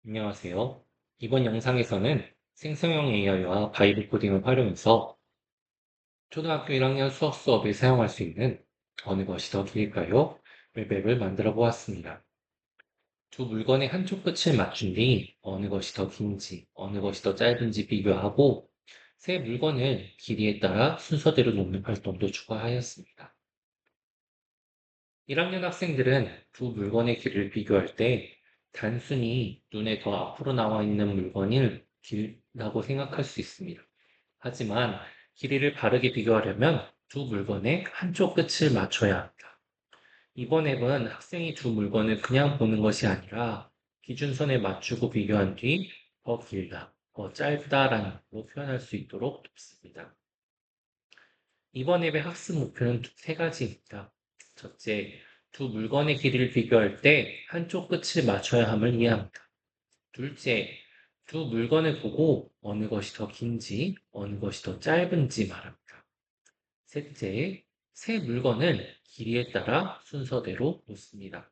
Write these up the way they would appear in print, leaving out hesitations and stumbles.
안녕하세요. 이번 영상에서는 생성형 AI와 바이브 코딩을 활용해서 초등학교 1학년 수업에 사용할 수 있는 어느 것이 더 길까요? 웹앱을 만들어 보았습니다. 두 물건의 한쪽 끝을 맞춘 뒤 어느 것이 더 긴지, 어느 것이 더 짧은지 비교하고 세 물건을 길이에 따라 순서대로 놓는 활동도 추가하였습니다. 1학년 학생들은 두 물건의 길이를 비교할 때 단순히 눈에 더 앞으로 나와 있는 물건이 길다고 생각할 수 있습니다. 하지만 길이를 바르게 비교하려면 두 물건의 한쪽 끝을 맞춰야 합니다. 이번 앱은 학생이 두 물건을 그냥 보는 것이 아니라 기준선에 맞추고 비교한 뒤 더 길다, 더 짧다라는 걸로 표현할 수 있도록 돕습니다. 이번 앱의 학습 목표는 세 가지입니다. 첫째, 두 물건의 길이를 비교할 때 한쪽 끝을 맞춰야 함을 이해합니다. 둘째, 두 물건을 보고 어느 것이 더 긴지, 어느 것이 더 짧은지 말합니다. 셋째, 세 물건을 길이에 따라 순서대로 놓습니다.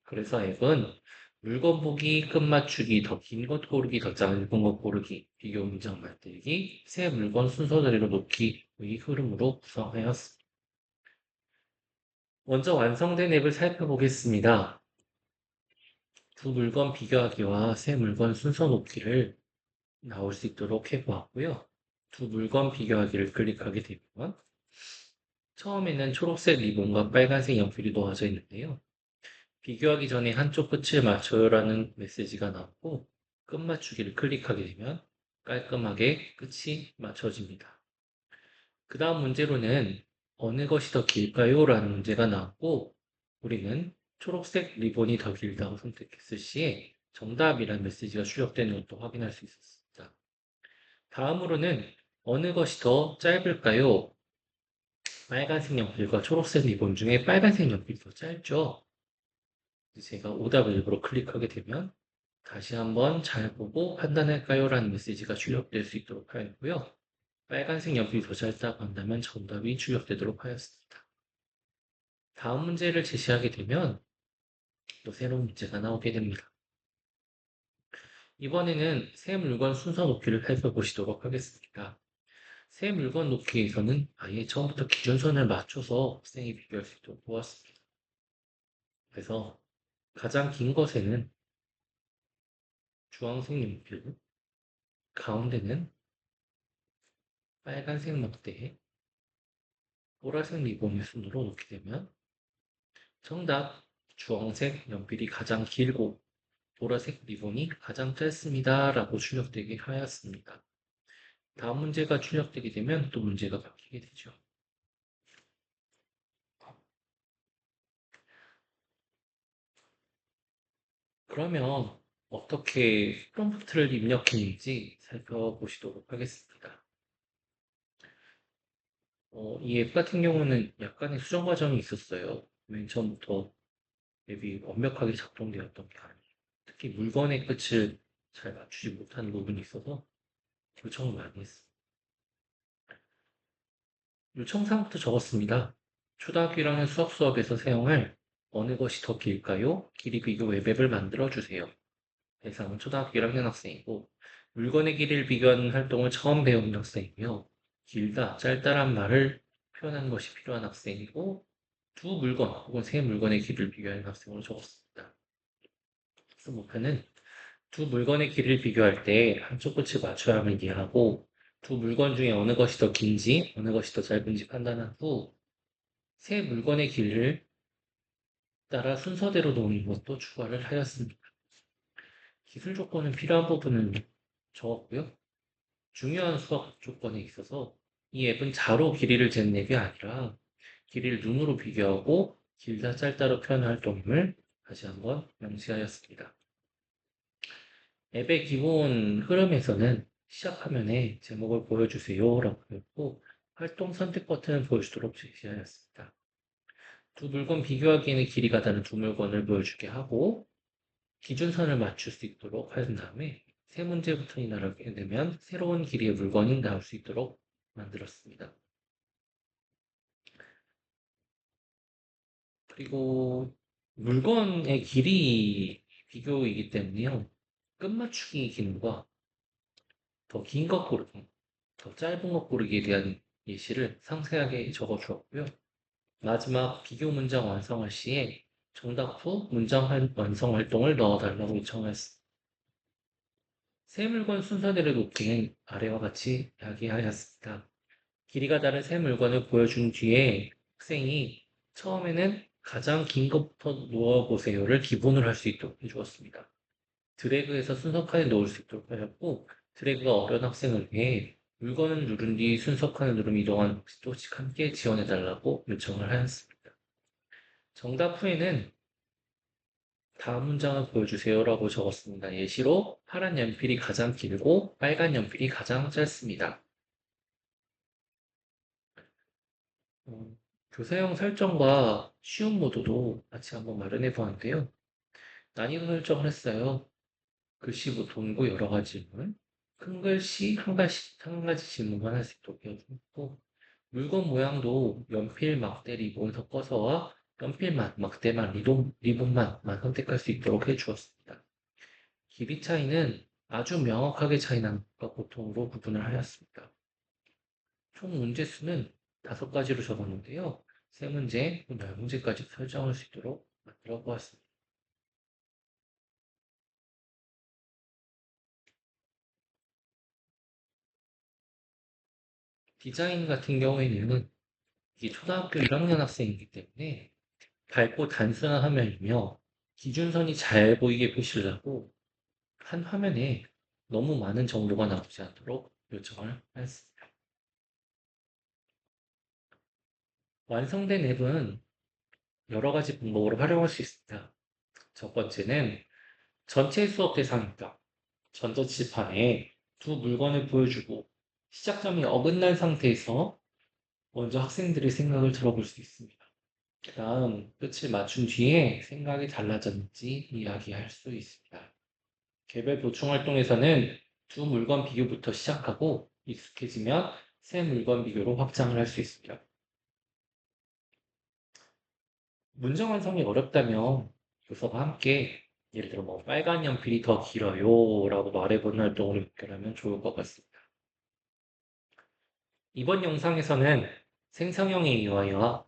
그래서 앱은 물건 보기, 끝 맞추기, 더 긴 것 고르기, 더 짧은 것 고르기, 비교 문장 만들기, 세 물건 순서대로 놓기의 흐름으로 구성하였습니다. 먼저 완성된 앱을 살펴보겠습니다. 두 물건 비교하기와 세 물건 순서 놓기를 나올 수 있도록 해보았고요. 두 물건 비교하기를 클릭하게 되면 처음에는 초록색 리본과 빨간색 연필이 놓아져 있는데요. 비교하기 전에 한쪽 끝을 맞춰요라는 메시지가 나오고 끝 맞추기를 클릭하게 되면 깔끔하게 끝이 맞춰집니다. 그 다음 문제로는 어느 것이 더 길까요? 라는 문제가 나왔고 우리는 초록색 리본이 더 길다고 선택했을 시에 정답이라는 메시지가 출력되는 것도 확인할 수 있었습니다. 다음으로는 어느 것이 더 짧을까요? 빨간색 연필과 초록색 리본 중에 빨간색 연필이 더 짧죠? 제가 오답을 일부러 클릭하게 되면 다시 한번 잘 보고 판단할까요? 라는 메시지가 출력될 수 있도록 하였고요. 빨간색 연필이 더 짧다고 한다면 정답이 출력되도록 하였습니다. 다음 문제를 제시하게 되면 또 새로운 문제가 나오게 됩니다. 이번에는 새 물건 순서 놓기를 살펴보시도록 하겠습니다. 새 물건 놓기에서는 아예 처음부터 기준선을 맞춰서 학생이 비교할 수 있도록 보았습니다. 그래서 가장 긴 것에는 주황색 연필, 가운데는 빨간색 막대, 보라색 리본의 순으로 놓게 되면 정답, 주황색 연필이 가장 길고 보라색 리본이 가장 짧습니다. 라고 출력되게 하였습니다. 다음 문제가 출력되게 되면 또 문제가 바뀌게 되죠. 그러면 어떻게 프롬프트를 입력했는지 살펴보시도록 하겠습니다. 이 앱 같은 경우는 약간의 수정 과정이 있었어요. 맨 처음부터 앱이 완벽하게 작동되었던 게 아니에요. 특히 물건의 끝을 잘 맞추지 못하는 부분이 있어서 요청을 많이 했습니다. 요청사항부터 적었습니다. 초등학교 1학년 수업에서 사용할 어느 것이 더 길까요? 길이 비교 웹앱을 만들어 주세요. 대상은 초등학교 1학년 학생이고 물건의 길이를 비교하는 활동을 처음 배우는 학생이며 길다, 짧다란 말을 표현하는 것이 필요한 학생이고 두 물건 혹은 세 물건의 길이를 비교하는 학생으로 적었습니다. 그래서 목표는 두 물건의 길이를 비교할 때 한쪽 끝을 맞춰야 함을 이해하고 두 물건 중에 어느 것이 더 긴지 어느 것이 더 짧은지 판단한 후 세 물건의 길이를 따라 순서대로 놓는 것도 추가를 하였습니다. 기술 조건은 필요한 부분은 적었고요. 중요한 수학 조건에 있어서 이 앱은 자로 길이를 재는 앱이 아니라 길이를 눈으로 비교하고 길다 짧다로 표현할 활동임을 다시 한번 명시하였습니다. 앱의 기본 흐름에서는 시작 화면에 제목을 보여주세요 라고 했고 활동 선택 버튼을 보여주도록 제시하였습니다. 두 물건 비교하기에는 길이가 다른 두 물건을 보여주게 하고 기준선을 맞출 수 있도록 한 다음에 세 문제 버튼이 나오게 되면 새로운 길이의 물건이 나올 수 있도록 만들었습니다. 그리고 물건의 길이 비교이기 때문에요. 끝맞추기 기능과 더 긴 것 고르기, 더 짧은 것 고르기에 대한 예시를 상세하게 적어 주었고요. 마지막 비교 문장 완성할 시에 정답 후 문장 완성 활동을 넣어달라고 요청하였습니다. 세 물건 순서대로 놓기는 아래와 같이 이야기하였습니다. 길이가 다른 세 물건을 보여준 뒤에 학생이 처음에는 가장 긴 것부터 놓아보세요를 기본으로 할 수 있도록 해주었습니다. 드래그해서 순서 칸에 놓을 수 있도록 하였고, 드래그가 어려운 학생을 위해 물건을 누른 뒤 순서 칸을 누르면 이동하는 또씩 함께 지원해달라고 요청을 하였습니다. 정답 후에는 다음 문장을 보여주세요라고 적었습니다. 예시로 파란 연필이 가장 길고 빨간 연필이 가장 짧습니다. 교사용 설정과 쉬운 모드도 같이 한번 마련해 보았는데요. 난이도 설정을 했어요. 글씨 동고 여러 가지 질문, 큰 글씨 한 가지 질문만 할 수 있도록 해주고, 물건 모양도 연필, 막대, 리본 섞어서와 연필만, 막대만, 리본만 선택할 수 있도록 해주었습니다. 길이 차이는 아주 명확하게 차이 나는 것과 보통으로 구분을 하였습니다. 총 문제 수는 5가지로 적었는데요. 3문제, 10문제까지 설정할 수 있도록 만들어 보았습니다. 디자인 같은 경우에는 이게 초등학교 1학년 학생이기 때문에 밝고 단순한 화면이며 기준선이 잘 보이게 표시하고 한 화면에 너무 많은 정보가 나오지 않도록 요청을 하였습니다. 완성된 앱은 여러 가지 방법으로 활용할 수 있습니다. 첫 번째는 전체 수업 대상입니다. 전자칠판에 두 물건을 보여주고 시작점이 어긋난 상태에서 먼저 학생들의 생각을 들어볼 수 있습니다. 그 다음 끝을 맞춘 뒤에 생각이 달라졌는지 이야기할 수 있습니다. 개별 보충 활동에서는 두 물건 비교부터 시작하고 익숙해지면 세 물건 비교로 확장을 할 수 있습니다. 문장 완성이 어렵다면 교사와 함께 예를 들어 빨간 연필이 더 길어요 라고 말해보는 활동을 연결하면 좋을 것 같습니다. 이번 영상에서는 생성형 AI와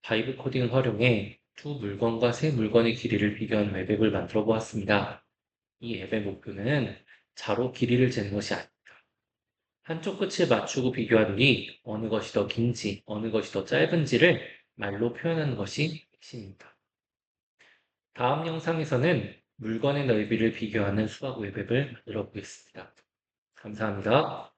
바이브 코딩을 활용해 두 물건과 세 물건의 길이를 비교하는 웹앱을 만들어 보았습니다. 이 앱의 목표는 자로 길이를 재는 것이 아닙니다. 한쪽 끝을 맞추고 비교한 뒤 어느 것이 더 긴지, 어느 것이 더 짧은지를 말로 표현하는 것이 핵심입니다. 다음 영상에서는 물건의 넓이를 비교하는 수학 웹앱을 만들어 보겠습니다. 감사합니다.